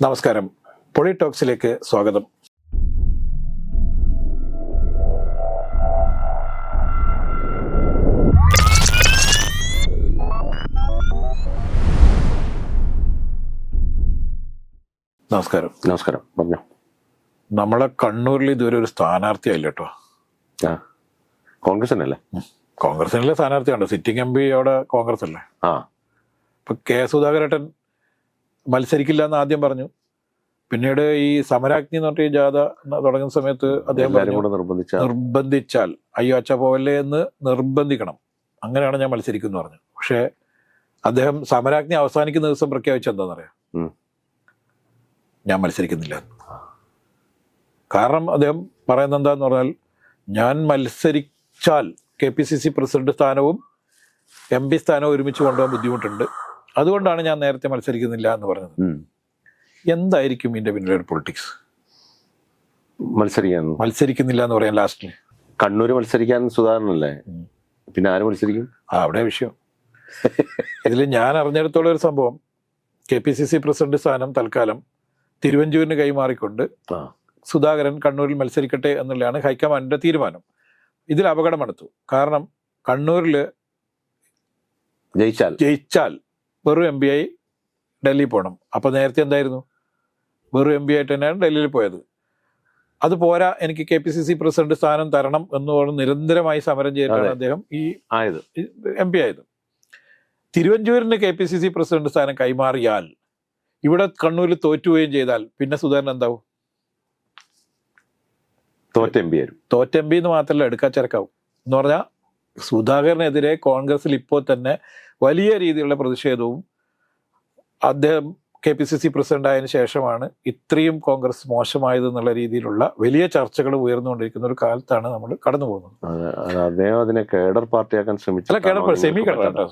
നമസ്കാരം, പൊളി ടോക്സിലേക്ക് സ്വാഗതം. നമസ്കാരം. നമസ്കാരം. പറഞ്ഞോ. നമ്മളെ കണ്ണൂരിൽ ഇതുവരെ ഒരു സ്ഥാനാർത്ഥി ആയില്ല കേട്ടോ. കോൺഗ്രസിനല്ലേ? കോൺഗ്രസിനുള്ള സ്ഥാനാർത്ഥിയുണ്ട്. സിറ്റിംഗ് എം പി അവിടെ കോൺഗ്രസ് അല്ലേ? ഇപ്പൊ കെ സുധാകരേട്ടൻ മത്സരിക്കില്ല എന്ന് ആദ്യം പറഞ്ഞു. പിന്നീട് ഈ സമരാഗ്നി എന്ന് പറഞ്ഞ ജാഥ തുടങ്ങുന്ന സമയത്ത് അദ്ദേഹം നിർബന്ധിച്ചാൽ അയ്യോ അച്ഛ പോവല്ലേ എന്ന് നിർബന്ധിക്കണം, അങ്ങനെയാണ് ഞാൻ മത്സരിക്കുമെന്ന് പറഞ്ഞു. പക്ഷെ അദ്ദേഹം സമരാഗ്നി അവസാനിക്കുന്ന ദിവസം പ്രഖ്യാപിച്ചെന്താണെന്നറിയാം, ഞാൻ മത്സരിക്കുന്നില്ല. കാരണം അദ്ദേഹം പറയുന്നത് എന്താന്ന് പറഞ്ഞാൽ, ഞാൻ മത്സരിച്ചാൽ KPCC പ്രസിഡന്റ് സ്ഥാനവും MP സ്ഥാനവും ഒരുമിച്ച് കൊണ്ടുപോകാൻ ബുദ്ധിമുട്ടുണ്ട്, അതുകൊണ്ടാണ് ഞാൻ നേരത്തെ മത്സരിക്കുന്നില്ല എന്ന് പറഞ്ഞത്. എന്തായിരിക്കും ഇതിന്റെ പിന്നിലൊരു പൊളിറ്റിക്സ്? മത്സരിക്കുന്നില്ല എന്ന് പറയാൻ ലാസ്റ്റില് കണ്ണൂര് മത്സരിക്കാൻ സുധാകരനല്ലേ, പിന്നെ ആര് മത്സരിക്കും? അവിടെ വിഷയം. ഇതിൽ ഞാൻ അറിഞ്ഞിടത്തോളം ഒരു സംഭവം, KPCC പ്രസിഡന്റ് സ്ഥാനം തൽക്കാലം തിരുവഞ്ചൂരിന് കൈമാറിക്കൊണ്ട് സുധാകരൻ കണ്ണൂരിൽ മത്സരിക്കട്ടെ എന്നുള്ളതാണ് ഹൈക്കമാൻഡിന്റെ തീരുമാനം. ഇതിൽ അപകടമെടുത്തു. കാരണം കണ്ണൂരിൽ ജയിച്ചാൽ വെറും MP ആയി ഡൽഹി പോകണം. അപ്പൊ നേരത്തെ എന്തായിരുന്നു, വെറും MP ആയിട്ട് തന്നെയാണ് ഡൽഹിയിൽ പോയത്. അത് പോരാ, എനിക്ക് KPCC പ്രസിഡന്റ് സ്ഥാനം തരണം എന്ന് പറഞ്ഞ് നിരന്തരമായി സമരം ചെയ്തിട്ടാണ് അദ്ദേഹം ഈ MP ആയത്. തിരുവഞ്ചൂരിന് KPCC പ്രസിഡന്റ് സ്ഥാനം കൈമാറിയാൽ, ഇവിടെ കണ്ണൂരിൽ തോറ്റുകയും ചെയ്താൽ പിന്നെ സുധാകരൻ എന്താവും? തോറ്റ MP എന്ന് മാത്രമല്ല, എടുക്കാച്ചരക്കാവും. എന്ന് പറഞ്ഞാൽ സുധാകരനെതിരെ കോൺഗ്രസിൽ ഇപ്പോൾ തന്നെ വലിയ രീതിയിലുള്ള പ്രതിഷേധവും, അദ്ദേഹം KPCC പ്രസിഡന്റ് ആയതിനു ശേഷമാണ് ഇത്രയും കോൺഗ്രസ് മോശമായത് എന്നുള്ള രീതിയിലുള്ള വലിയ ചർച്ചകൾ ഉയർന്നുകൊണ്ടിരിക്കുന്ന ഒരു കാലത്താണ് നമ്മൾ കടന്നു പോകുന്നത്. അദ്ദേഹം അതിനെ കേഡർ പാർട്ടിയാക്കാൻ ശ്രമിച്ചു. സെമി കേഡറാണ്,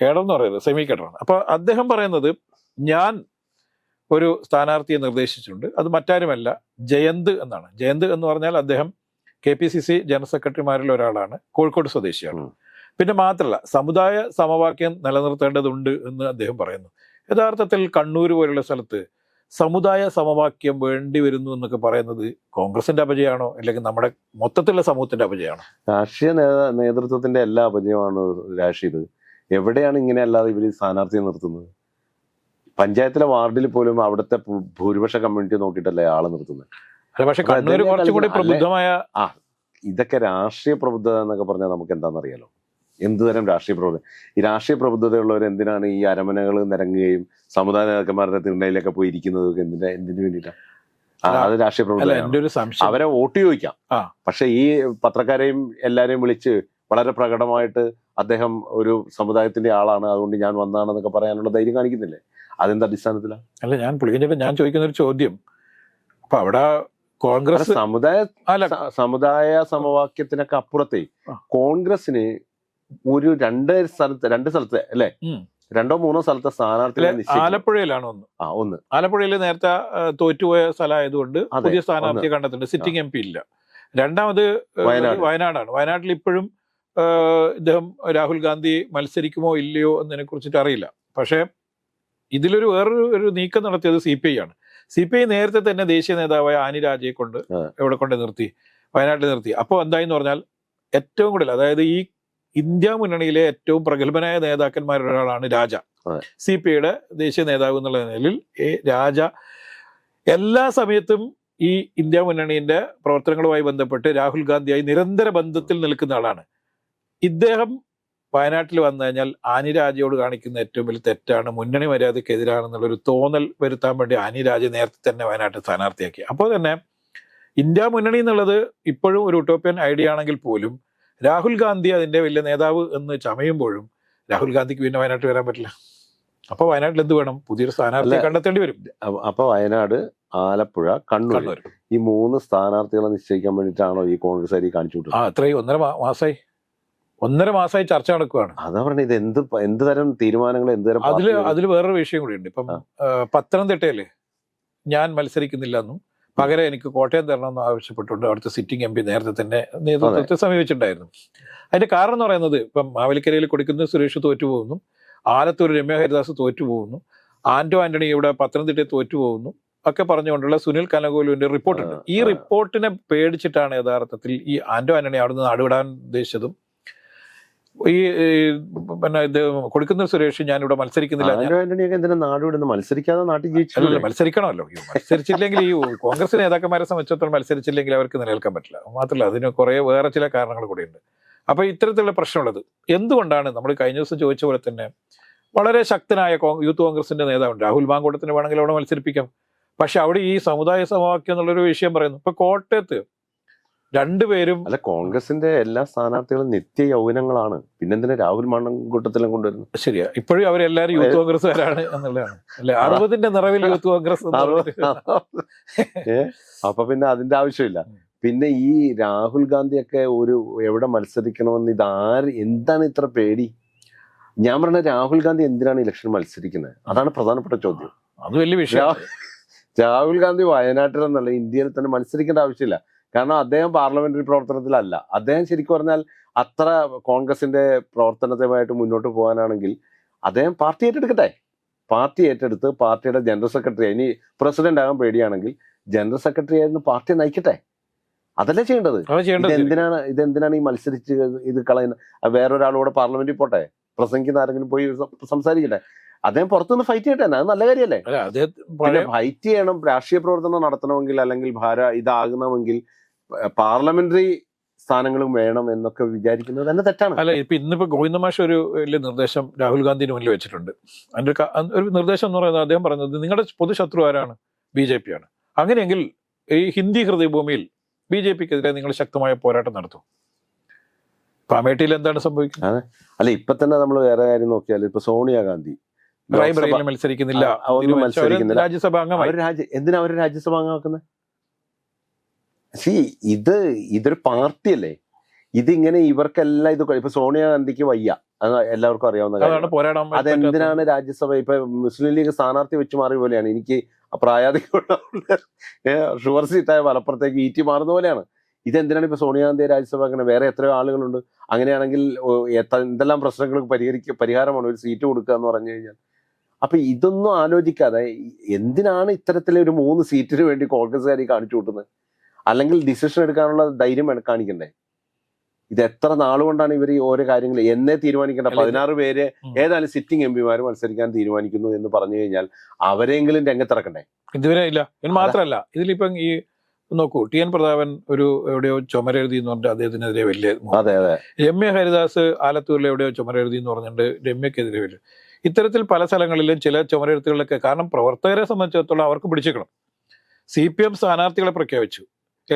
കേഡർ എന്ന് പറയുന്നത് സെമി കേഡറാണ്. അപ്പൊ അദ്ദേഹം പറയുന്നത്, ഞാൻ ഒരു സ്ഥാനാർത്ഥിയെ നിർദ്ദേശിച്ചിട്ടുണ്ട്, അത് മറ്റാരുമല്ല ജയന്ത് എന്നാണ്. ജയന്ത് എന്ന് പറഞ്ഞാൽ അദ്ദേഹം KPCC ജനറൽ സെക്രട്ടറിമാരിൽ ഒരാളാണ്, കോഴിക്കോട് സ്വദേശിയാണ്. പിന്നെ മാത്രമല്ല, സമുദായ സമവാക്യം നിലനിർത്തേണ്ടതുണ്ട് എന്ന് അദ്ദേഹം പറയുന്നു. യഥാർത്ഥത്തിൽ കണ്ണൂർ പോലുള്ള സ്ഥലത്ത് സമുദായ സമവാക്യം വേണ്ടി വരുന്നു എന്നൊക്കെ പറയുന്നത് കോൺഗ്രസിന്റെ അപജയമാണോ, അല്ലെങ്കിൽ നമ്മുടെ മൊത്തത്തിലുള്ള സമൂഹത്തിന്റെ അപജയമാണോ? രാഷ്ട്രീയ നേതൃത്വത്തിന്റെ എല്ലാ അപജയമാണ് രാഷ്ട്രീയത്. എവിടെയാണ് ഇങ്ങനെ അല്ലാതെ ഇവര് സ്ഥാനാർത്ഥിയെ നിർത്തുന്നത്? പഞ്ചായത്തിലെ വാർഡിൽ പോലും അവിടുത്തെ ഭൂരിപക്ഷ കമ്മ്യൂണിറ്റി നോക്കിയിട്ടല്ലേ ആളെ നിർത്തുന്നത്. പക്ഷെ കണ്ണൂർ കുറച്ചുകൂടി പ്രബുദ്ധമായ ഇതൊക്കെ രാഷ്ട്രീയ പ്രബുദ്ധത എന്നൊക്കെ പറഞ്ഞാൽ നമുക്ക് എന്താണെന്നറിയാലോ. എന്തുതരം രാഷ്ട്രീയ പ്രബുദ്ധത? ഈ രാഷ്ട്രീയ പ്രബുദ്ധതയുള്ളവർ എന്തിനാണ് ഈ അരമനകൾ നിരങ്ങുകയും സമുദായ നേതാക്കന്മാരുടെ തിണ്ണയിലൊക്കെ പോയി ഇരിക്കുന്നതൊക്കെ എന്തിനു വേണ്ടിയിട്ടാണ്? അത് രാഷ്ട്രീയ പ്രബുദ്ധത. അവരെ വോട്ട് ചോദിക്കാം, പക്ഷെ ഈ പത്രക്കാരെയും എല്ലാരെയും വിളിച്ച് വളരെ പ്രകടമായിട്ട് അദ്ദേഹം ഒരു സമുദായത്തിന്റെ ആളാണ്, അതുകൊണ്ട് ഞാൻ വന്നതാണെന്നൊക്കെ പറയാനുള്ള ധൈര്യം കാണിക്കുന്നില്ലേ? അതെന്ത് അടിസ്ഥാനത്തിലാണ്? അല്ല, ഞാൻ ചോദിക്കുന്ന ഒരു ചോദ്യം, അപ്പൊ അവിടെ കോൺഗ്രസ് സമുദായ സമവാക്യത്തിനൊക്കെ അപ്പുറത്തെ കോൺഗ്രസിന് ഒരു രണ്ട് സ്ഥലത്ത് അല്ലെ, 2-3 സ്ഥലത്തെ സ്ഥാനാർത്ഥികളെ ആലപ്പുഴയിലാണ് ഒന്ന്. ആലപ്പുഴയിൽ നേരത്തെ തോറ്റുപോയ സ്ഥലമായതുകൊണ്ട് പുതിയ സ്ഥാനാർത്ഥിയെ കണ്ടെത്തുന്നുണ്ട്. സിറ്റിംഗ് MP ഇല്ല. രണ്ടാമത് വയനാടാണ്. വയനാട്ടിൽ ഇപ്പോഴും ഇദ്ദേഹം രാഹുൽ ഗാന്ധി മത്സരിക്കുമോ ഇല്ലയോ എന്നതിനെ കുറിച്ചിട്ട് അറിയില്ല. പക്ഷേ ഇതിലൊരു വേറൊരു നീക്കം നടത്തിയത് CPI ആണ്. CPI നേരത്തെ തന്നെ ദേശീയ നേതാവായ ആനി രാജയെ കൊണ്ട് വയനാട്ടിൽ നിർത്തി. അപ്പോൾ എന്തായെന്ന് പറഞ്ഞാൽ, ഏറ്റവും കൂടുതൽ, അതായത് ഈ ഇന്ത്യ മുന്നണിയിലെ ഏറ്റവും പ്രഗത്ഭനായ നേതാക്കന്മാരിൽ ഒരാളാണ് രാജ. CPIയുടെ ദേശീയ നേതാവ് എന്നുള്ള നിലയിൽ രാജ എല്ലാ സമയത്തും ഈ ഇന്ത്യ മുന്നണിയുടെ പ്രവർത്തനങ്ങളുമായി ബന്ധപ്പെട്ട് രാഹുൽ ഗാന്ധിയായി നിരന്തര ബന്ധത്തിൽ നിൽക്കുന്ന ആളാണ്. ഇദ്ദേഹം വയനാട്ടിൽ വന്നു കഴിഞ്ഞാൽ ആനി രാജയോട് കാണിക്കുന്ന ഏറ്റവും വലിയ തെറ്റാണ്, മുന്നണി മര്യാദക്കെതിരാണെന്നുള്ളൊരു തോന്നൽ വരുത്താൻ വേണ്ടി ആനി രാജ നേരത്തെ തന്നെ വയനാട്ടിൽ സ്ഥാനാർത്ഥിയാക്കി. അപ്പോൾ തന്നെ ഇന്ത്യ മുന്നണി എന്നുള്ളത് ഇപ്പോഴും ഒരു ഉട്ടോപ്യൻ ഐഡിയ ആണെങ്കിൽ പോലും രാഹുൽ ഗാന്ധി അതിന്റെ വലിയ നേതാവ് എന്ന് ചമയുമ്പോഴും രാഹുൽ ഗാന്ധിക്ക് പിന്നെ വയനാട്ടിൽ വരാൻ പറ്റില്ല. അപ്പൊ വയനാട്ടിൽ എന്ത് വേണം? പുതിയൊരു സ്ഥാനാർത്ഥിയെ കണ്ടെത്തേണ്ടി വരും. അപ്പൊ വയനാട്, ആലപ്പുഴ, കണ്ണൂർ, ഈ 3 സ്ഥാനാർത്ഥികളെ നിശ്ചയിക്കാൻ വേണ്ടിയിട്ടാണോ ഈ കോൺഗ്രസ് അരി കാണിച്ചു വിട്ടത്? അത്രയും 1.5 മാസമായി ചർച്ച നടക്കുകയാണ്. അതാ പറഞ്ഞ, ഇത് എന്ത് തരം തീരുമാനങ്ങൾ, അതിൽ വേറൊരു വിഷയം കൂടിയുണ്ട്. ഇപ്പം പത്തനംതിട്ടയില് ഞാൻ മത്സരിക്കുന്നില്ല എന്നും പകരം എനിക്ക് കോട്ടയം തരണമെന്ന് ആവശ്യപ്പെട്ടുകൊണ്ട് അവിടുത്തെ സിറ്റിംഗ് MP നേരത്തെ തന്നെ നേതൃത്വത്തെ സമീപിച്ചിട്ടുണ്ടായിരുന്നു. അതിന്റെ കാരണം എന്ന് പറയുന്നത്, ഇപ്പം മാവേലിക്കരയിൽ കൊടുക്കുന്ന സുരേഷ് തോറ്റുപോകുന്നു, ആലത്തൂർ രമ്യ ഹരിദാസ് തോറ്റുപോകുന്നു. ആന്റോ ആന്റണി ഇവിടെ പത്തനംതിട്ടയിൽ തോറ്റുപോകുന്നു ഒക്കെ പറഞ്ഞുകൊണ്ടുള്ള സുനിൽ കനകോലുവിന്റെ റിപ്പോർട്ടുണ്ട്. ഈ റിപ്പോർട്ടിനെ പേടിച്ചിട്ടാണ് യഥാർത്ഥത്തിൽ ഈ ആന്റോ ആന്റണി അവിടെ നിന്ന് നാടുവിടാൻ ഉദ്ദേശിച്ചതും ഈ പിന്നെ ഇത് കൊടുക്കുന്ന സുരേഷ് ഞാൻ ഇവിടെ മത്സരിക്കുന്നില്ല. മത്സരിക്കാതെ നാട്ടിൽ ജയിച്ചല്ലോ, മത്സരിക്കണമല്ലോ. മത്സരിച്ചില്ലെങ്കിൽ ഈ കോൺഗ്രസ് നേതാക്കന്മാരെ സംബന്ധിച്ചിടത്തോളം മത്സരിച്ചില്ലെങ്കിൽ അവർക്ക് നിലനിൽക്കാൻ പറ്റില്ല. മാത്രമല്ല അതിന് കുറെ വേറെ ചില കാരണങ്ങൾ കൂടിയുണ്ട്. അപ്പൊ ഇത്തരത്തിലുള്ള പ്രശ്നമുള്ളത് എന്തുകൊണ്ടാണ്? നമ്മൾ കഴിഞ്ഞ ദിവസം ചോദിച്ച പോലെ തന്നെ വളരെ ശക്തനായ യൂത്ത് കോൺഗ്രസിന്റെ നേതാവുണ്ട് രാഹുൽ മാങ്കൂട്ടത്തിന്, വേണമെങ്കിൽ അവിടെ മത്സരിപ്പിക്കാം. പക്ഷെ അവിടെ ഈ സമുദായ സമവാക്യം എന്നുള്ളൊരു വിഷയം പറയുന്നു. ഇപ്പൊ കോട്ടയത്ത് രണ്ടുപേരും അല്ല, കോൺഗ്രസിന്റെ എല്ലാ സ്ഥാനാർത്ഥികളും നിത്യ യൗവനങ്ങളാണ്. പിന്നെന്തിനാ രാഹുൽ മാങ്കൂട്ടത്തിലും കൊണ്ടുവരുന്നത്? ശരിയാ, ഇപ്പോഴും അവരെല്ലാരും യൂത്ത് കോൺഗ്രസ്സുകാരാണ് എന്നുള്ളതാണ് അല്ലെ, 60ന്റെ നിറവിൽ യൂത്ത് കോൺഗ്രസ്. അപ്പൊ പിന്നെ അതിന്റെ ആവശ്യമില്ല. പിന്നെ ഈ രാഹുൽ ഗാന്ധിയൊക്കെ എവിടെ മത്സരിക്കണമെന്ന് എന്താണ് ഇത്ര പേടി? ഞാൻ പറഞ്ഞ രാഹുൽ ഗാന്ധി എന്തിനാണ് ഇലക്ഷൻ മത്സരിക്കുന്നത്? അതാണ് പ്രധാനപ്പെട്ട ചോദ്യം. അത് വലിയ വിഷയം. രാഹുൽ ഗാന്ധി വയനാട്ടിലെന്നല്ല, ഇന്ത്യയിൽ തന്നെ മത്സരിക്കേണ്ട ആവശ്യമില്ല. കാരണം അദ്ദേഹം പാർലമെന്ററി പ്രവർത്തനത്തിലല്ല. അദ്ദേഹം ശരിക്കും പറഞ്ഞാൽ അത്ര കോൺഗ്രസിന്റെ പ്രവർത്തനവുമായിട്ട് മുന്നോട്ട് പോകാനാണെങ്കിൽ അദ്ദേഹം പാർട്ടി ഏറ്റെടുക്കട്ടെ. പാർട്ടി ഏറ്റെടുത്ത് പാർട്ടിയുടെ ജനറൽ സെക്രട്ടറി, ഇനി പ്രസിഡന്റ് ആകാൻ പേടിയാണെങ്കിൽ ജനറൽ സെക്രട്ടറി ആയിരുന്നു പാർട്ടിയെ നയിക്കട്ടെ. അതല്ലേ ചെയ്യേണ്ടത്. ഇതെന്തിനാണ് ഈ മത്സരിച്ച് ഇത് കളയുന്നത്? വേറൊരാളൂടെ പാർലമെന്റിൽ പോട്ടെ, പ്രസംഗിക്കുന്ന ആരെങ്കിലും പോയി സംസാരിക്കട്ടെ. അദ്ദേഹം പുറത്തുനിന്ന് ഫൈറ്റ് ചെയ്യട്ടെ, അത് നല്ല കാര്യമല്ലേ? ഫൈറ്റ് ചെയ്യണം. രാഷ്ട്രീയ പ്രവർത്തനം നടത്തണമെങ്കിൽ അല്ലെങ്കിൽ ഇതാകണമെങ്കിൽ പാർലമെന്ററി സ്ഥാനങ്ങളും വേണം എന്നൊക്കെ വിചാരിക്കുന്നത് തന്നെ തെറ്റാണ്. അല്ല, ഇന്നിപ്പോ ഗോവിന്ദ മാഷ് ഒരു വലിയ നിർദ്ദേശം രാഹുൽ ഗാന്ധിന് മുന്നിൽ വെച്ചിട്ടുണ്ട്. അതിന്റെ ഒരു നിർദ്ദേശം എന്ന് പറയുന്നത് അദ്ദേഹം പറയുന്നത് നിങ്ങളുടെ പൊതുശത്രു ആരാണ്? BJP ആണ്. അങ്ങനെയെങ്കിൽ ഈ ഹിന്ദി ഹൃദയഭൂമിയിൽ BJPക്കെതിരെ നിങ്ങൾ ശക്തമായ പോരാട്ടം നടത്തും. ഇപ്പൊ അമേഠിയിൽ എന്താണ് സംഭവിക്കുന്നത്? അല്ല, ഇപ്പൊ തന്നെ നമ്മൾ വേറെ കാര്യം നോക്കിയാൽ ഇപ്പൊ സോണിയാഗാന്ധി മത്സരിക്കുന്നില്ല, രാജ്യസഭ അംഗമായി. എന്തിനാ അവര് രാജ്യസഭ അംഗമാക്കുന്നത്? ഇതൊരു പാർട്ടിയല്ലേ? ഇതിങ്ങനെ ഇവർക്കെല്ലാം ഇപ്പൊ സോണിയാഗാന്ധിക്ക് വയ്യ, അത് എല്ലാവർക്കും അറിയാവുന്ന കാര്യം. അതെന്തിനാണ് രാജ്യസഭ? ഇപ്പൊ മുസ്ലിം ലീഗ് സ്ഥാനാർത്ഥി വെച്ച് മാറിയ പോലെയാണ്. എനിക്ക് പ്രായാധികമുള്ള ഷുഗർ സീറ്റായ മലപ്പുറത്തേക്ക് ഈറ്റി മാറുന്ന പോലെയാണ്. ഇതെന്തിനാണ് ഇപ്പൊ സോണിയാഗാന്ധിയെ രാജ്യസഭ അങ്ങനെ? വേറെ എത്രയോ ആളുകളുണ്ട്. അങ്ങനെയാണെങ്കിൽ എന്തെല്ലാം പ്രശ്നങ്ങൾക്ക് പരിഹാരമാണ് ഒരു സീറ്റ് കൊടുക്കുക എന്ന് പറഞ്ഞു കഴിഞ്ഞാൽ. അപ്പൊ ഇതൊന്നും ആലോചിക്കാതെ എന്തിനാണ് ഇത്തരത്തിലൊരു 3 സീറ്റിന് വേണ്ടി കോൺഗ്രസ്സുകാർ കാണിച്ചു കൂട്ടുന്നത്? അല്ലെങ്കിൽ ഡിസിഷൻ എടുക്കാനുള്ള ധൈര്യം കാണിക്കണ്ടേ? ഇത് എത്ര നാളുകൊണ്ടാണ് ഇവർ ഈ ഓരോ കാര്യങ്ങൾ എന്നേ തീരുമാനിക്കേണ്ട? 16 പേര് ഏതായാലും സിറ്റിംഗ് MP മത്സരിക്കാൻ തീരുമാനിക്കുന്നു എന്ന് പറഞ്ഞു കഴിഞ്ഞാൽ അവരെങ്കിലും രംഗത്തിറക്കണ്ടേ? ഇതുവരെ ഇല്ല. ഇത് മാത്രമല്ല, ഇതിലിപ്പം ഈ നോക്കൂ, TN പ്രതാപൻ എവിടെയോ ചുമരെഴുതി എന്ന് പറഞ്ഞിട്ട് അദ്ദേഹത്തിനെതിരെ വലിയ, രമ്യ ഹരിദാസ് ആലത്തൂരിൽ എവിടെയോ ചുമരെഴുതി എന്ന് പറഞ്ഞിട്ട് രമ്യക്കെതിരെ വലിയ, ഇത്തരത്തിൽ പല സ്ഥലങ്ങളിലും ചില ചുമരെഴുത്തുകളിലൊക്കെ. കാരണം പ്രവർത്തകരെ സംബന്ധിച്ചിടത്തോളം അവർക്ക് പിടിച്ചേക്കണം. CPM സ്ഥാനാർത്ഥികളെ പ്രഖ്യാപിച്ചു,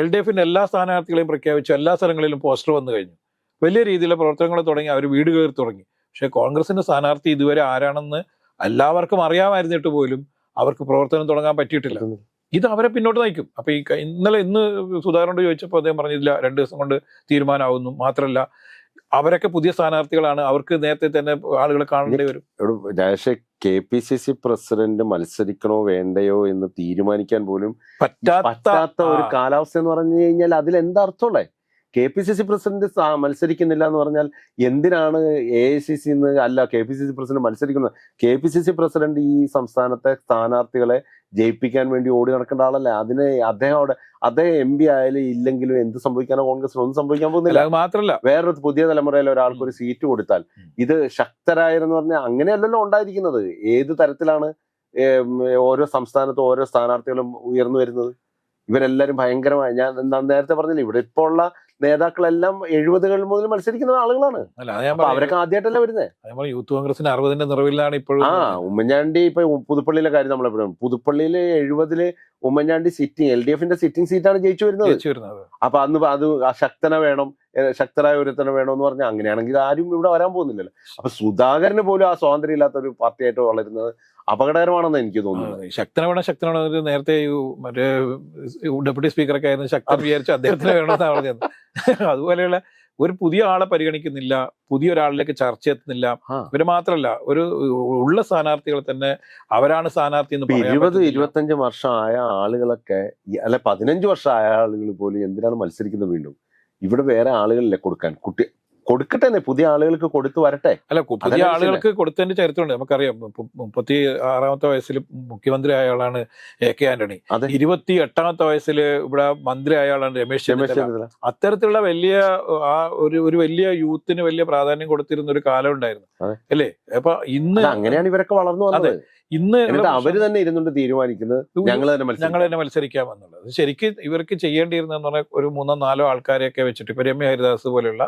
LDFന്റെ എല്ലാ സ്ഥാനാർത്ഥികളെയും പ്രഖ്യാപിച്ചു, എല്ലാ സ്ഥലങ്ങളിലും പോസ്റ്റർ വന്നു കഴിഞ്ഞു, വലിയ രീതിയിലുള്ള പ്രവർത്തനങ്ങൾ തുടങ്ങി, അവർ വീട് കയറി തുടങ്ങി. പക്ഷെ കോൺഗ്രസിന്റെ സ്ഥാനാർത്ഥി ഇതുവരെ ആരാണെന്ന് എല്ലാവർക്കും അറിയാമായിരുന്നിട്ട് പോലും അവർക്ക് പ്രവർത്തനം തുടങ്ങാൻ പറ്റിയിട്ടില്ല. ഇത് അവരെ പിന്നോട്ട് നയിക്കും. അപ്പൊ ഇന്ന് സുധാകരനോട് ചോദിച്ചപ്പോൾ അദ്ദേഹം പറഞ്ഞില്ല 2 ദിവസം കൊണ്ട് തീരുമാനമാവുന്നു. മാത്രമല്ല അവരൊക്കെ പുതിയ സ്ഥാനാർത്ഥികളാണ്, അവർക്ക് നേരത്തെ തന്നെ ആളുകളെ കാണേണ്ടി വരും. KPCC പ്രസിഡന്റ് മത്സരിക്കണോ വേണ്ടയോ എന്ന് തീരുമാനിക്കാൻ പോലും പറ്റാത്ത ഒരു കാലാവസ്ഥ എന്ന് പറഞ്ഞു കഴിഞ്ഞാൽ അതിലെന്താ അർത്ഥമുള്ളേ? KPCC പ്രസിഡന്റ് മത്സരിക്കുന്നില്ല എന്ന് പറഞ്ഞാൽ എന്തിനാണ് AICC അല്ല KPCC പ്രസിഡന്റ് മത്സരിക്കുന്നത്? KPCC പ്രസിഡന്റ് ഈ സംസ്ഥാനത്തെ സ്ഥാനാർത്ഥികളെ ജയിപ്പിക്കാൻ വേണ്ടി ഓടി നടക്കേണ്ട ആളല്ലേ. അദ്ദേഹം MP ആയാലും ഇല്ലെങ്കിലും എന്ത് സംഭവിക്കാനോ കോൺഗ്രസിന് ഒന്നും സംഭവിക്കാൻ പോകുന്നില്ല. മാത്രമല്ല വേറൊരു പുതിയ തലമുറയിൽ ഒരാൾക്ക് ഒരു സീറ്റ് കൊടുത്താൽ ഇത് ശക്തരായെന്ന് പറഞ്ഞാൽ അങ്ങനെയല്ലല്ലോ ഉണ്ടായിരിക്കുന്നത്. ഏത് തരത്തിലാണ് ഓരോ സംസ്ഥാനത്തും ഓരോ സ്ഥാനാർത്ഥികളും ഉയർന്നു വരുന്നത്? ഇവരെല്ലാരും ഭയങ്കരമായി, ഞാൻ നേരത്തെ പറഞ്ഞില്ലേ, ഇവിടെ ഇപ്പോൾ ഉള്ള നേതാക്കളെല്ലാം 70 മുതൽ മത്സരിക്കുന്ന ആളുകളാണ്. അവരൊക്കെ ആദ്യമായിട്ടല്ല വരുന്നത്. യൂത്ത് കോൺഗ്രസിന് 60ന്റെ നിറവിലാണ് ഇപ്പോഴും. ഉമ്മൻചാണ്ടി ഇപ്പൊ പുതുപ്പള്ളിയിലെ കാര്യം നമ്മളെപ്പോഴും, പുതുപ്പള്ളിയില് 70 ഉമ്മൻചാണ്ടി LDFന്റെ സിറ്റിംഗ് സീറ്റാണ് ജയിച്ചു വരുന്നത്. അപ്പൊ അത് ശക്തന വേണം, ശക്തരായ ഒരുത്തനെ വേണം എന്ന് പറഞ്ഞാൽ അങ്ങനെയാണെങ്കിൽ ആരും ഇവിടെ വരാൻ പോകുന്നില്ലല്ലോ. അപ്പൊ സുധാകരന് പോലും ആ സ്വാതന്ത്ര്യം ഇല്ലാത്ത ഒരു പാർട്ടിയായിട്ട് വളരുന്നത് അപകടകരമാണെന്ന് എനിക്ക് തോന്നുന്നത്. ശക്തനാണ് നേരത്തെ മറ്റേ ഡെപ്യൂട്ടി സ്പീക്കറൊക്കെ ആയിരുന്നു ശക്തൻ വിചാരിച്ചു അദ്ദേഹത്തിന് വേണമെന്നാണ് പറഞ്ഞത്. അതുപോലെയുള്ള ഒരു പുതിയ ആളെ പരിഗണിക്കുന്നില്ല, പുതിയൊരാളിലേക്ക് ചർച്ച എത്തുന്നില്ല. ഇവര് മാത്രമല്ല, ഒരു ഉള്ള സ്ഥാനാർത്ഥികളെ തന്നെ അവരാണ് സ്ഥാനാർത്ഥി എന്ന് 20-25 വർഷമായ ആളുകളൊക്കെ, അല്ലെ 15 വർഷമായ ആളുകൾ പോലും എന്തിനാണ് മത്സരിക്കുന്നത്? വീണ്ടും ഇവിടെ വേറെ ആളുകളിലെ കൊടുക്കാൻ കൊടുക്കട്ടെ, പുതിയ ആളുകൾക്ക് കൊടുത്തു വരട്ടെ. അല്ല, പുതിയ ആളുകൾക്ക് കൊടുത്തതിന്റെ ചരിത്രമുണ്ട്. നമുക്കറിയാം, 36-ാമത്തെ വയസ്സിൽ മുഖ്യമന്ത്രി ആയ ആളാണ് AK ആന്റണി. 28-ാമത്തെ വയസ്സിൽ ഇവിടെ മന്ത്രി ആയ ആളാണ് രമേശ് ചെന്നിത്തല. അത്തരത്തിലുള്ള വലിയ ഒരു വലിയ യൂത്തിന് വലിയ പ്രാധാന്യം കൊടുത്തിരുന്ന ഒരു കാലം ഉണ്ടായിരുന്നു, അല്ലേ? അപ്പൊ ഇന്ന് അങ്ങനെയാണ് ഇവരൊക്കെ വളർന്നു വന്നത്. ഇന്ന് അവര് തന്നെ ഇരുന്നുകൊണ്ട് തീരുമാനിക്കുന്നത് ഞങ്ങൾ തന്നെ മത്സരിക്കാമെന്നുള്ളത്. ശരിക്കും ഇവർക്ക് ചെയ്യേണ്ടിയിരുന്നെന്ന് പറഞ്ഞാൽ ഒരു 3-4 ആൾക്കാരെയൊക്കെ വെച്ചിട്ട്, ഇപ്പൊ രമ്യ ഹരിദാസ് പോലെയുള്ള,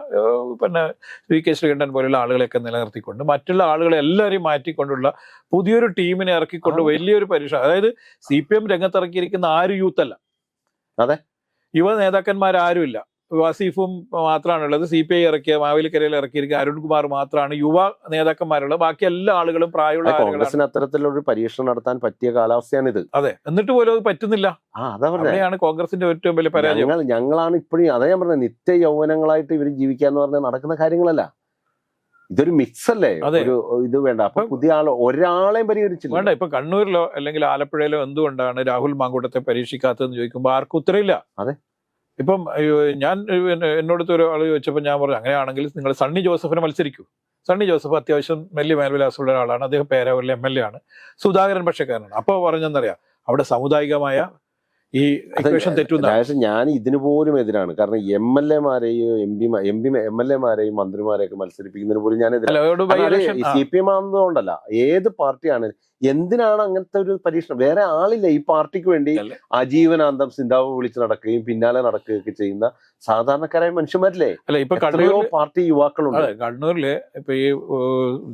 പിന്നെ VK ശ്രീകണ്ഠൻ പോലെയുള്ള ആളുകളെയൊക്കെ നിലനിർത്തിക്കൊണ്ട് മറ്റുള്ള ആളുകളെ എല്ലാവരെയും മാറ്റിക്കൊണ്ടുള്ള പുതിയൊരു ടീമിനെ ഇറക്കിക്കൊണ്ട് വലിയൊരു പരീക്ഷ. അതായത് CPM രംഗത്തിറക്കിയിരിക്കുന്ന ആരും യൂത്ത് അല്ല, അതെ, യുവ നേതാക്കന്മാരാരുമില്ല. വസീഫും മാത്രമാണുള്ളത്. CPI ഇറക്കിയ, മാവേലിക്കരയിൽ ഇറക്കിയിരിക്കുക അരുൺകുമാർ മാത്രമാണ് യുവ നേതാക്കന്മാരുള്ളത്. ബാക്കി എല്ലാ ആളുകളും പ്രായമുള്ള കോൺഗ്രസിന് അത്തരത്തിലൊരു പരീക്ഷണം നടത്താൻ പറ്റിയ കാലാവസ്ഥയാണിത്. അതെ, എന്നിട്ട് പോലും അത് പറ്റുന്നില്ല. അവിടെയാണ് കോൺഗ്രസിന്റെ ഏറ്റവും വലിയ പരാജയം. ഞങ്ങളാണ് ഇപ്പോഴും, അതാ ഞാൻ പറഞ്ഞത്, നിത്യ യൗവനങ്ങളായിട്ട് ഇവർ ജീവിക്കാന്ന് പറഞ്ഞാൽ നടക്കുന്ന കാര്യങ്ങളല്ല. ഇതൊരു മിക്സ് അല്ലേ, ഒരു ഇത് വേണ്ട. അപ്പൊ പുതിയ ഒരാളെയും പരിഹരിച്ചില്ല. വേണ്ട. ഇപ്പൊ കണ്ണൂരിലോ അല്ലെങ്കിൽ ആലപ്പുഴയിലോ എന്തുകൊണ്ടാണ് രാഹുൽ മാങ്കൂട്ടത്തെ പരീക്ഷിക്കാത്തതെന്ന് ചോദിക്കുമ്പോൾ ആർക്കും ഉത്തരവില്ല. അതെ, ഇപ്പം ഞാൻ എന്നോടത്ത് ഒരാൾ ചോദിച്ചപ്പോൾ ഞാൻ പറഞ്ഞു, അങ്ങനെയാണെങ്കിൽ നിങ്ങൾ സണ്ണി ജോസഫിനെ മത്സരിക്കൂ. സണ്ണി ജോസഫ് അത്യാവശ്യം വലിയ മേൽവിലാസമുള്ള ഒരാളാണ്, അദ്ദേഹം പേരാവൂരിലെ MLA ആണ്. സുധാകരൻ പക്ഷക്കാരനാണ്. അപ്പോൾ പറഞ്ഞെന്നറിയാം, അവിടെ സാമുദായികമായ ഈ ഇക്വേഷൻ തെറ്റുന്ന. ഞാൻ ഇതിനു പോലും എതിരാണ്. കാരണം MLA-മാരെയും മന്ത്രിമാരെയൊക്കെ മത്സരിപ്പിക്കുന്നതിന് പോലും ഞാൻ എതിരാണ്. CPM ആണെന്നുകൊണ്ടല്ല, ഏത് പാർട്ടിയാണ്, എന്തിനാണ് അങ്ങനത്തെ ഒരു പരീക്ഷണം? വേറെ ആളില്ല ഈ പാർട്ടിക്ക് വേണ്ടി ആജീവനാന്തം സിന്ധാവ് വിളിച്ച് നടക്കുകയും പിന്നാലെ നടക്കുകയൊക്കെ ചെയ്യുന്ന സാധാരണക്കാരായ മനുഷ്യന്മാരില്ലേ? അല്ല, ഇപ്പൊ എത്രയോ പാർട്ടി യുവാക്കളുണ്ട്. കണ്ണൂരില് ഇപ്പൊ ഈ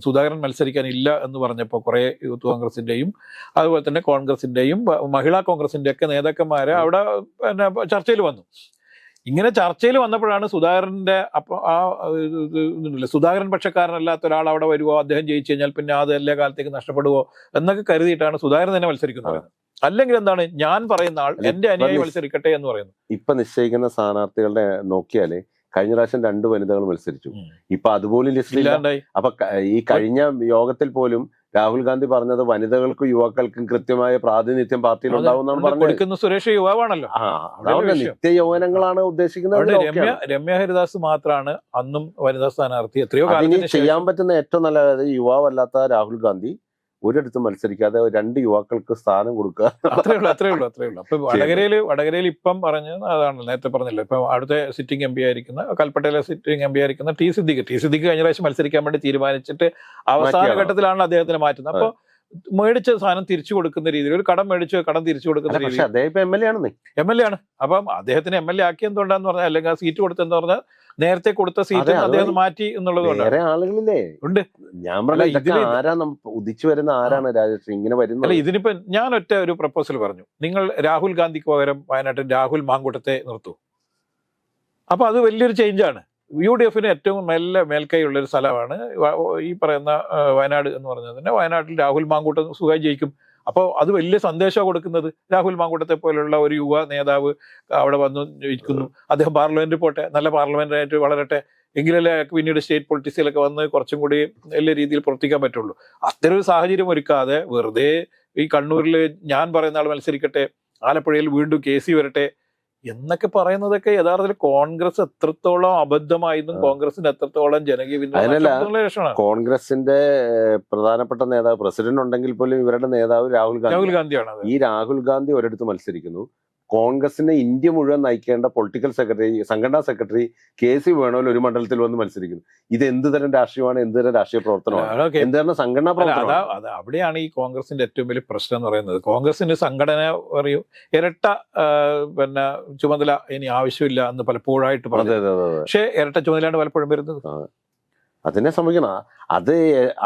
സുധാകരൻ മത്സരിക്കാനില്ല എന്ന് പറഞ്ഞപ്പോ കുറെ യൂത്ത് കോൺഗ്രസിന്റെയും അതുപോലെ തന്നെ കോൺഗ്രസിന്റെയും മഹിളാ കോൺഗ്രസിന്റെ ഒക്കെ നേതാക്കന്മാര് അവിടെ പിന്നെ ചർച്ചയിൽ വന്നു. ഇങ്ങനെ ചർച്ചയിൽ വന്നപ്പോഴാണ് സുധാകരന്റെ സുധാകരൻ പക്ഷക്കാരനല്ലാത്ത ഒരാൾ അവിടെ വരുവോ, അദ്ദേഹം ജയിച്ചു കഴിഞ്ഞാൽ പിന്നെ അത് എല്ലാ കാലത്തേക്ക് നഷ്ടപ്പെടുവോ എന്നൊക്കെ കരുതിയിട്ടാണ് സുധാകരൻ തന്നെ മത്സരിക്കുന്നത്. അല്ലെങ്കിൽ എന്താണ്, ഞാൻ പറയുന്ന ആൾ എന്റെ അനുയായി മത്സരിക്കട്ടെ എന്ന് പറയുന്നു. ഇപ്പൊ നിശ്ചയിക്കുന്ന സ്ഥാനാർത്ഥികളുടെ നോക്കിയാല് കഴിഞ്ഞ പ്രാവശ്യം 2 വനിതകൾ മത്സരിച്ചു. ഇപ്പൊ അതുപോലും ലിസ്റ്റിലാണ്ടായി. അപ്പൊ ഈ കഴിഞ്ഞ യോഗത്തിൽ പോലും രാഹുൽ ഗാന്ധി പറഞ്ഞത് വനിതകൾക്കും യുവാക്കൾക്കും കൃത്യമായ പ്രാതിനിധ്യം പാർട്ടിയിൽ ഉണ്ടാവുമെന്നാണ് പറഞ്ഞത്. സുരേഷ് യുവാവാണല്ലോ. നിത്യ യൗവനങ്ങളാണ് ഉദ്ദേശിക്കുന്നത്. രമ്യ ഹരിദാസ് മാത്രമാണ് അന്നും വനിതാ സ്ഥാനാർത്ഥി. എത്രയോ ചെയ്യാൻ പറ്റുന്ന ഏറ്റവും നല്ല യുവാവല്ലാത്ത രാഹുൽ ഗാന്ധി ഒരിടത്തും മത്സരിക്കാതെ 2 യുവാക്കൾക്ക് സ്ഥാനം കൊടുക്കുക. അത്രേ ഉള്ളൂ. അപ്പൊ വടകരയിൽ ഇപ്പം പറഞ്ഞ അതാണ്, നേരത്തെ പറഞ്ഞല്ലോ, ഇപ്പൊ അടുത്ത സിറ്റിംഗ് MP ആയിരിക്കുന്ന, കൽപ്പറ്റയിലെ സിറ്റിംഗ് MP ആയിരിക്കുന്ന ടി സിദ്ദിഖ് കഴിഞ്ഞ പ്രാവശ്യം മത്സരിക്കാൻ വേണ്ടി തീരുമാനിച്ചിട്ട് അവസാന ഘട്ടത്തിലാണ് അദ്ദേഹത്തിനെ മാറ്റുന്നത്. അപ്പൊ മേടിച്ച സാധനം തിരിച്ചു കൊടുക്കുന്ന രീതിയിൽ, ഒരു കടം മേടിച്ച് കടം തിരിച്ചു കൊടുക്കുന്ന രീതിയിൽ. MLA ആണ്. അപ്പം അദ്ദേഹത്തിന് MLA ആക്കി എന്തുകൊണ്ടാന്ന് പറഞ്ഞാൽ, അല്ലെങ്കിൽ ആ സീറ്റ് കൊടുത്തെന്ന് പറഞ്ഞാൽ നേരത്തെ കൊടുത്ത സീറ്റ് അദ്ദേഹം മാറ്റി എന്നുള്ളതുകൊണ്ട് ആളുകളില്ലേ ഉണ്ട്. ഞാൻ ഉദിച്ചു വരുന്ന ആരാണ് രാജേഷ് ഇങ്ങനെ വരുന്നത്? അല്ല, ഇതിനിപ്പോ ഞാൻ ഒറ്റ ഒരു പ്രപ്പോസൽ പറഞ്ഞു, നിങ്ങൾ രാഹുൽ ഗാന്ധിക്ക് പകരം വയനാട്ടിൽ രാഹുൽ മാങ്കൂട്ടത്തെ നിർത്തൂ. അപ്പൊ അത് വലിയൊരു ചേഞ്ചാണ്. UDFന് ഏറ്റവും മേൽക്കൈയുള്ള ഒരു സ്ഥലമാണ് ഈ പറയുന്ന വയനാട് എന്ന് പറഞ്ഞത് തന്നെ. വയനാട്ടിൽ രാഹുൽ മാങ്കൂട്ടം സുഖമായി ജയിക്കും. അപ്പോൾ അത് വലിയ സന്ദേശമാണ് കൊടുക്കുന്നത്. രാഹുൽ മാങ്കൂട്ടത്തെ പോലുള്ള ഒരു യുവ നേതാവ് അവിടെ വന്നു ജയിക്കുന്നു, അദ്ദേഹം പാർലമെന്റിൽ പോട്ടെ, നല്ല പാർലമെന്റായിട്ട് വളരട്ടെ, എങ്കിലല്ലേ പിന്നീട് സ്റ്റേറ്റ് പൊളിറ്റിക്സിലൊക്കെ വന്ന് കുറച്ചും കൂടി വലിയ രീതിയിൽ പ്രവർത്തിക്കാൻ പറ്റുള്ളൂ. അത്തരം ഒരു സാഹചര്യം ഒരുക്കാതെ വെറുതെ ഈ കണ്ണൂരിൽ ഞാൻ പറയുന്ന ആൾ മത്സരിക്കട്ടെ, ആലപ്പുഴയിൽ വീണ്ടും KC വരട്ടെ എന്നൊക്കെ പറയുന്നതൊക്കെ യഥാർത്ഥത്തിൽ കോൺഗ്രസ് എത്രത്തോളം അബദ്ധമായിരുന്നു, കോൺഗ്രസിന് എത്രത്തോളം ജനകീയ കോൺഗ്രസിന്റെ പ്രധാനപ്പെട്ട നേതാവ് പ്രസിഡന്റ് ഉണ്ടെങ്കിൽ പോലും ഇവരുടെ നേതാവ് രാഹുൽ ഗാന്ധിയാണ്. ഈ രാഹുൽ ഗാന്ധി ഒരിടത്ത് മത്സരിക്കുന്നു. കോൺഗ്രസിനെ ഇന്ത്യ മുഴുവൻ നയിക്കേണ്ട പൊളിറ്റിക്കൽ സെക്രട്ടറി, സംഘടനാ സെക്രട്ടറി KC വേണമല്ലോ ഒരു മണ്ഡലത്തിൽ വന്ന് മത്സരിക്കുന്നു. ഇത് എന്ത് തരം രാഷ്ട്രീയമാണ്, എന്ത് തരം രാഷ്ട്രീയ പ്രവർത്തനമാണ്, എന്ത് തരം സംഘടനാ പ്രവർത്തനം? അവിടെയാണ് ഈ കോൺഗ്രസിന്റെ ഏറ്റവും വലിയ പ്രശ്നം എന്ന് പറയുന്നത്. കോൺഗ്രസിന് സംഘടന പറയൂ ഇരട്ട പിന്നെ ചുമതല ഇനി ആവശ്യമില്ല എന്ന് പലപ്പോഴായിട്ട് പറഞ്ഞു. പക്ഷേ ഇരട്ട ചുമതലയാണ് പലപ്പോഴും വരുന്നത്. അതിനെ സംഭവിക്കണം. അത്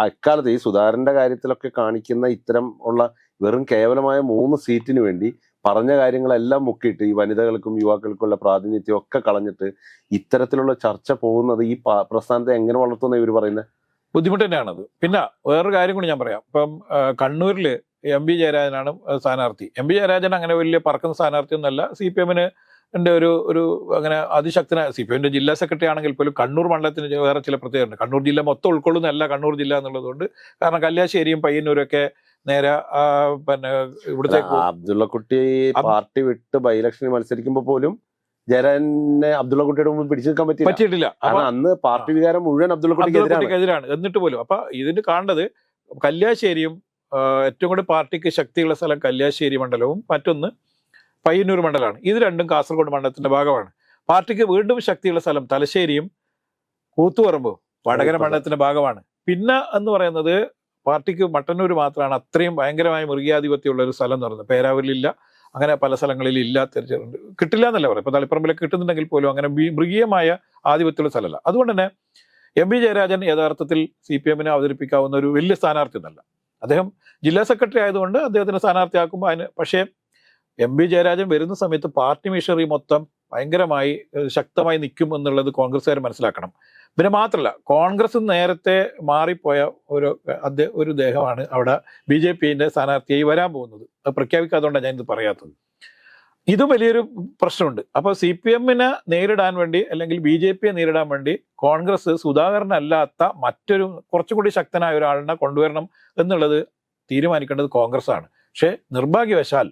അക്കാലത്ത് ഈ സുധാകരന്റെ കാര്യത്തിലൊക്കെ കാണിക്കുന്ന ഇത്തരം ഉള്ള വെറും കേവലമായ 3 സീറ്റിന് വേണ്ടി പറഞ്ഞ കാര്യങ്ങളെല്ലാം മുക്കിയിട്ട് ഈ വനിതകൾക്കും യുവാക്കൾക്കുള്ള പ്രാതിനിധ്യം ഒക്കെ കളഞ്ഞിട്ട് ഇത്തരത്തിലുള്ള ചർച്ച പോകുന്നത് ഈ പ്രസ്ഥാനത്തെ എങ്ങനെ വളർത്തുന്ന ഇവർ പറയുന്നത് ബുദ്ധിമുട്ട് തന്നെയാണത്. പിന്നെ വേറൊരു കാര്യം കൂടി ഞാൻ പറയാം. ഇപ്പം കണ്ണൂരിൽ MP ജയരാജനാണ് സ്ഥാനാർത്ഥി. MP ജയരാജൻ അങ്ങനെ വലിയ പറക്കുന്ന സ്ഥാനാർത്ഥി ഒന്നല്ല. CPMന് ഒരു അങ്ങനെ അതിശക്തനായ CPMന്റെ ജില്ലാ സെക്രട്ടറി ആണെങ്കിൽ പോലും കണ്ണൂർ മണ്ഡലത്തിന് വേറെ ചില പ്രത്യേകതയുണ്ട്. കണ്ണൂർ ജില്ല മൊത്തം ഉൾക്കൊള്ളുന്നതല്ല കണ്ണൂർ ജില്ല എന്നുള്ളതുകൊണ്ട്. കാരണം കല്യാശ്ശേരിയും പയ്യന്നൂരൊക്കെ നേരെ പിന്നെ ഇവിടുത്തെ അബ്ദുള്ളക്കുട്ടി പാർട്ടി വിട്ട് ബൈ ഇലക്ഷനിൽ മത്സരിക്കുമ്പോൾ പോലും ജയരാജനെ അബ്ദുള്ളക്കുട്ടിയുടെ മുമ്പിൽ പിടിച്ചു നിൽക്കാൻ പറ്റിയിട്ടില്ല. കാരണം അന്ന് പാർട്ടി വികാരം മുഴുവൻ അബ്ദുള്ളക്കുട്ടിക്കെതിരാണ്. എന്നിട്ട് പോലും അപ്പൊ ഇതിന് കാണേണ്ടത് കല്യാശ്ശേരിയും ഏറ്റവും കൂടി പാർട്ടിക്ക് ശക്തിയുള്ള സ്ഥലം കല്യാശ്ശേരി മണ്ഡലവും മറ്റൊന്ന് പയ്യന്നൂർ മണ്ഡലമാണ്. ഇത് രണ്ടും കാസർഗോഡ് മണ്ഡലത്തിന്റെ ഭാഗമാണ്. പാർട്ടിക്ക് വീണ്ടും ശക്തിയുള്ള സ്ഥലം തലശ്ശേരിയും കൂത്തുപറമ്പും വടകര മണ്ഡലത്തിന്റെ ഭാഗമാണ്. പിന്നെ എന്ന് പറയുന്നത് പാർട്ടിക്ക് മട്ടന്നൂർ മാത്രമാണ് അത്രയും ഭയങ്കരമായ മൃഗീയാധിപത്യമുള്ള ഒരു സ്ഥലം എന്ന് പറയുന്നത്. പേരാവൂരിലില്ല, അങ്ങനെ പല സ്ഥലങ്ങളിൽ ഇല്ല, കിട്ടില്ല എന്നല്ല പറയാം. ഇപ്പൊ തളിപ്പറമ്പിലൊക്കെ കിട്ടുന്നുണ്ടെങ്കിൽ പോലും അങ്ങനെ മൃഗീയമായ ആധിപത്യമുള്ള സ്ഥലമല്ല. അതുകൊണ്ട് തന്നെ എം വി ജയരാജൻ യഥാർത്ഥത്തിൽ CPM-നെ അവതരിപ്പിക്കാവുന്ന ഒരു വലിയ സ്ഥാനാർത്ഥി എന്നല്ല. അദ്ദേഹം ജില്ലാ സെക്രട്ടറി ആയതുകൊണ്ട് അദ്ദേഹത്തിന് സ്ഥാനാർത്ഥിയാക്കുമ്പോൾ അതിന്, പക്ഷേ എം വി ജയരാജൻ വരുന്ന സമയത്ത് പാർട്ടി മിഷണറി മൊത്തം ഭയങ്കരമായി ശക്തമായി നിൽക്കും എന്നുള്ളത് കോൺഗ്രസ്സുകാർ മനസ്സിലാക്കണം. പിന്നെ മാത്രമല്ല, കോൺഗ്രസ് നേരത്തെ മാറിപ്പോയ ഒരു ദേഹമാണ് അവിടെ BJP-ന്റെ സ്ഥാനാർത്ഥിയായി വരാൻ പോകുന്നത്. അത് പ്രഖ്യാപിക്കാത്തതുകൊണ്ടാണ് ഞാൻ ഇത് പറയാത്തത്. ഇതും വലിയൊരു പ്രശ്നമുണ്ട്. അപ്പോൾ CPM-നെ നേരിടാൻ വേണ്ടി അല്ലെങ്കിൽ BJP-യെ നേരിടാൻ വേണ്ടി കോൺഗ്രസ് സുധാകരനല്ലാത്ത മറ്റൊരു കുറച്ചുകൂടി ശക്തനായ ഒരാളിനെ കൊണ്ടുവരണം എന്നുള്ളത് തീരുമാനിക്കേണ്ടത് കോൺഗ്രസ് ആണ്. പക്ഷേ നിർഭാഗ്യവശാൽ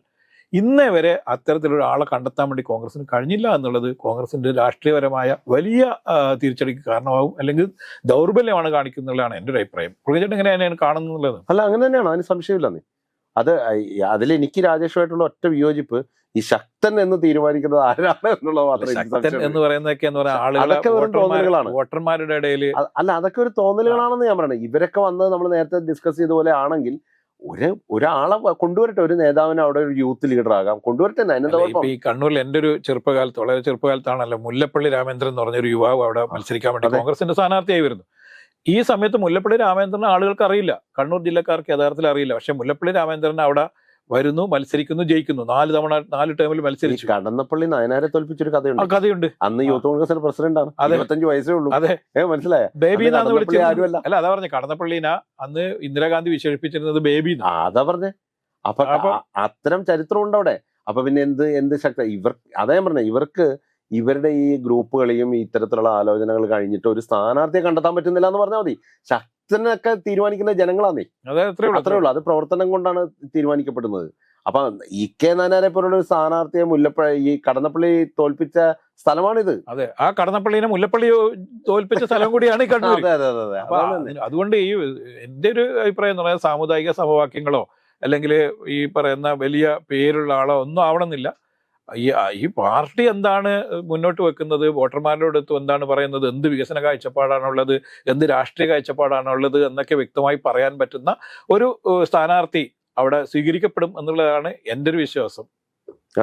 ഇന്നേ വരെ അത്തരത്തിലൊരാളെ കണ്ടെത്താൻ വേണ്ടി കോൺഗ്രസിന് കഴിഞ്ഞില്ല എന്നുള്ളത് കോൺഗ്രസിന്റെ രാഷ്ട്രീയപരമായ വലിയ തിരിച്ചടിക്ക് കാരണമാകും, അല്ലെങ്കിൽ ദൗർബല്യമാണ് കാണിക്കുന്നുള്ളതാണ് എൻ്റെ ഒരു അഭിപ്രായം. പുള്ളിച്ചേട്ടൻ എങ്ങനെയാണ് കാണുന്നുള്ളത്? അല്ല, അങ്ങനെ തന്നെയാണ്, അതിന് സംശയമില്ലെന്നേ. അതിൽ എനിക്ക് രാജേഷുമായിട്ടുള്ള ഒറ്റ വിയോജിപ്പ്, ഈ ശക്തൻ എന്ന് തീരുമാനിക്കുന്നത് ആരാണ് എന്നുള്ളത് മാത്രമേ. ശക്തൻ എന്ന് പറയുന്നതൊക്കെ വോട്ടർമാരുടെ ഇടയിൽ അല്ല, അതൊക്കെ ഒരു തോന്നലുകളാണെന്ന് ഞാൻ പറയുന്നത്. ഇവരൊക്കെ വന്നത് നമ്മൾ നേരത്തെ ഡിസ്കസ് ചെയ്ത പോലെ ആണെങ്കിൽ ഒരാളെ കൊണ്ടുവരട്ടെ, ഒരു നേതാവിനെ അവിടെ ഒരു യൂത്ത് ലീഡർ ആകാം, കൊണ്ടുവരട്ടെ. ഇപ്പൊ ഈ കണ്ണൂരിൽ എൻ്റെ ഒരു ചെറുപ്പകാലത്ത്, വളരെ ചെറുപ്പകാലത്താണല്ലോ മുല്ലപ്പള്ളി രാമേന്ദ്രൻ എന്ന് പറഞ്ഞൊരു യുവാവ് അവിടെ മത്സരിക്കാൻ വേണ്ടി കോൺഗ്രസിന്റെ സ്ഥാനാർത്ഥിയായി വരുന്നു. ഈ സമയത്ത് മുല്ലപ്പള്ളി രാമേന്ദ്രനെ ആളുകൾക്ക് അറിയില്ല, കണ്ണൂർ ജില്ലക്കാർക്ക് യഥാർത്ഥത്തിൽ അറിയില്ല. പക്ഷെ മുല്ലപ്പള്ളി രാമേന്ദ്രൻ അവിടെ വരുന്നു, മത്സരിക്കുന്നു, ജയിക്കുന്നു. 4 ടേമിൽ മത്സരിച്ചു. കടന്നപ്പള്ളി നായനാരെ തോൽപ്പിച്ചൊരു കഥയുണ്ട്. അന്ന് യൂത്ത് കോൺഗ്രസിന്റെ പ്രസിഡന്റാണ്, 25 വയസ്സേ ഉള്ളൂ. അതെ, മനസ്സിലായ ബേബി എന്നാണ് വിളിച്ചത്. അല്ല, അതാ പറഞ്ഞ കടന്നപ്പള്ളിനെ അന്ന് ഇന്ദിരാഗാന്ധി വിശേഷിപ്പിച്ചിരുന്നത് ബേബി. അതാ പറഞ്ഞേ. അപ്പൊ അത്തരം ചരിത്രം ഉണ്ട് അവിടെ. അപ്പൊ പിന്നെ എന്ത് ശക്തി അതേ പറഞ്ഞ ഇവരുടെ ഈ ഗ്രൂപ്പുകളെയും ഇത്തരത്തിലുള്ള ആലോചനകൾ കഴിഞ്ഞിട്ട് ഒരു സ്ഥാനാർത്ഥിയെ കണ്ടെത്താൻ പറ്റുന്നില്ല എന്ന് പറഞ്ഞാൽ മതി. ശക്തനൊക്കെ തീരുമാനിക്കുന്ന ജനങ്ങളാന്നേ, അത്രേ ഉള്ളൂ. അത് പ്രവർത്തനം കൊണ്ടാണ് തീരുമാനിക്കപ്പെടുന്നത്. അപ്പൊ EK നായനാരെ പോലുള്ള ഒരു സ്ഥാനാർത്ഥിയെ ഈ കടന്നപ്പള്ളി തോൽപ്പിച്ച സ്ഥലമാണിത്. അതെ, ആ കടന്നപ്പള്ളിനെ മുല്ലപ്പള്ളി തോൽപ്പിച്ച സ്ഥലം കൂടിയാണ് ഈ കണ്ണൂർ. അതുകൊണ്ട് ഈ എന്റെ ഒരു അഭിപ്രായം എന്ന് പറയുന്നത് സാമുദായിക സമവാക്യങ്ങളോ അല്ലെങ്കിൽ ഈ പറയുന്ന വലിയ പേരുള്ള ആളോ ഒന്നും ആവണമെന്നില്ല. ഈ പാർട്ടി എന്താണ് മുന്നോട്ട് വെക്കുന്നത്, വോട്ടർമാരുടെ അടുത്ത് എന്താണ് പറയുന്നത്, എന്ത് വികസന കാഴ്ചപ്പാടാണുള്ളത്, എന്ത് രാഷ്ട്രീയ കാഴ്ചപ്പാടാണുള്ളത് എന്നൊക്കെ വ്യക്തമായി പറയാൻ പറ്റുന്ന ഒരു സ്ഥാനാർത്ഥി അവിടെ സ്വീകരിക്കപ്പെടും എന്നുള്ളതാണ് എൻ്റെ ഒരു വിശ്വാസം.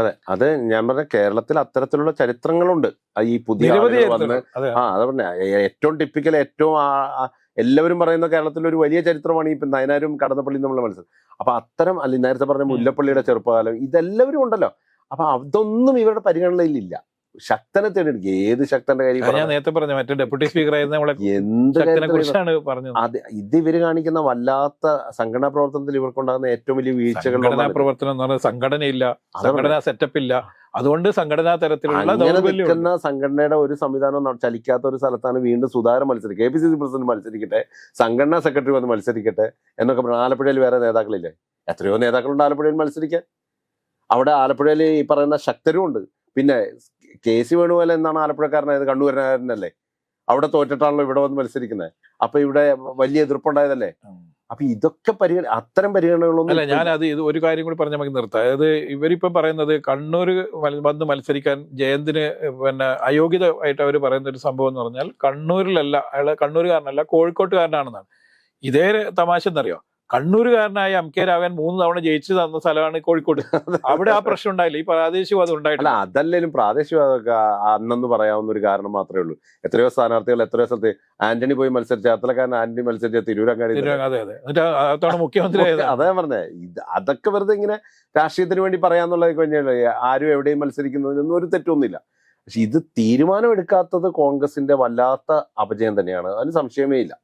അതെ, അത് ഞാൻ പറഞ്ഞ കേരളത്തിൽ അത്തരത്തിലുള്ള ചരിത്രങ്ങളുണ്ട്. ഈ പുതിയ അതാ പറഞ്ഞ ഏറ്റവും ടിപ്പിക്കൽ, ഏറ്റവും എല്ലാവരും പറയുന്ന കേരളത്തിലെ ഒരു വലിയ ചരിത്രമാണ് ഈ നയനാരും കടന്നപ്പള്ളിയും തമ്മിലുള്ള മത്സരം. അപ്പൊ അത്തരം നേരത്തെ പറഞ്ഞ മുല്ലപ്പള്ളിയുടെ ചെറുപ്പകാലം ഇതെല്ലാവരും ഉണ്ടല്ലോ. അപ്പൊ അതൊന്നും ഇവരുടെ പരിഗണനയിലില്ല. ശക്തനെ തേടിയെടുക്കുക. ഏത് ശക്തന്റെ കാര്യം ഞാൻ നേരത്തെ പറഞ്ഞു, മറ്റേ ഡെപ്യൂട്ടി സ്പീക്കർ കുറിച്ചാണ് പറഞ്ഞത്. ഇത് ഇവര് കാണിക്കുന്ന വല്ലാത്ത സംഘടനാ പ്രവർത്തനത്തിൽ ഇവർക്കുണ്ടാകുന്ന ഏറ്റവും വലിയ വീഴ്ചകൾ. സംഘടനാ പ്രവർത്തനം എന്ന് പറഞ്ഞാൽ സംഘടനയില്ല, സംഘടനാ സെറ്റപ്പ് ഇല്ല. അതുകൊണ്ട് സംഘടനാ തരത്തിലുള്ള നിൽക്കുന്ന സംഘടനയുടെ ഒരു സംവിധാനം ചലിക്കാത്ത ഒരു സ്ഥലത്താണ് വീണ്ടും സുധാകരൻ മത്സരിക്കുക, KPCC പ്രസിഡന്റ് മത്സരിക്കട്ടെ, സംഘടനാ സെക്രട്ടറി വന്ന് മത്സരിക്കട്ടെ എന്നൊക്കെ പറഞ്ഞാൽ ആലപ്പുഴയിൽ വേറെ നേതാക്കളില്ലേ? എത്രയോ നേതാക്കളുണ്ട് ആലപ്പുഴയിൽ മത്സരിക്കാൻ. അവിടെ ആലപ്പുഴയിൽ ഈ പറയുന്ന ശക്തരും ഉണ്ട്. പിന്നെ KC വേണുപോലെ എന്താണ് ആലപ്പുഴക്കാരനായത്? കണ്ണൂരനായിരുന്നല്ലേ? അവിടെ തോറ്റിട്ടാണല്ലോ ഇവിടെ വന്ന് മത്സരിക്കുന്നത്. അപ്പൊ ഇവിടെ വലിയ എതിർപ്പുണ്ടായതല്ലേ? അപ്പൊ ഇതൊക്കെ അത്തരം പരിഗണനകളൊന്നും അല്ല. ഇത് ഒരു കാര്യം കൂടി പറഞ്ഞാൽ നമുക്ക് നിർത്താം. അതായത് ഇവരിപ്പം പറയുന്നത് കണ്ണൂർ വന്ന് മത്സരിക്കാൻ ജയന്തിന് അയോഗ്യത ആയിട്ട് അവർ പറയുന്ന ഒരു സംഭവം എന്ന് പറഞ്ഞാൽ കണ്ണൂരിലല്ല, അയാൾ കണ്ണൂരുകാരനല്ല, കോഴിക്കോട്ടുകാരനാണെന്നാണ്. ഇതേ തമാശ എന്നറിയോ? കണ്ണൂരുകാരനായ MK രാഘവൻ 3 തവണ ജയിച്ചു തന്ന സ്ഥലമാണ് കോഴിക്കോട്. അവിടെ ആ പ്രശ്നം ഉണ്ടായില്ല. ഈ പ്രാദേശികവാദം ഉണ്ടായിട്ടില്ല. അതല്ലേലും പ്രാദേശികവാദമൊക്കെ അന്നെന്ന് പറയാവുന്ന ഒരു കാരണം മാത്രമേ ഉള്ളൂ. എത്രയോ സ്ഥാനാർത്ഥികൾ എത്രയോ സ്ഥലത്ത് ആന്റണി പോയി മത്സരിച്ച, ചേർത്തലക്കാരൻ ആന്റണി മത്സരിച്ച തിരൂരങ്ങാടി, മുഖ്യമന്ത്രി. അതേ പറഞ്ഞേ, അതൊക്കെ വെറുതെ ഇങ്ങനെ രാഷ്ട്രീയത്തിന് വേണ്ടി പറയാന്നുള്ളത് കഴിഞ്ഞാൽ ആരും എവിടെയും മത്സരിക്കുന്നതിനൊന്നും ഒരു തെറ്റൊന്നുമില്ല. പക്ഷെ ഇത് തീരുമാനമെടുക്കാത്തത് കോൺഗ്രസിന്റെ വല്ലാത്ത അപജയം തന്നെയാണ്, അതിന് സംശയമേ ഇല്ല.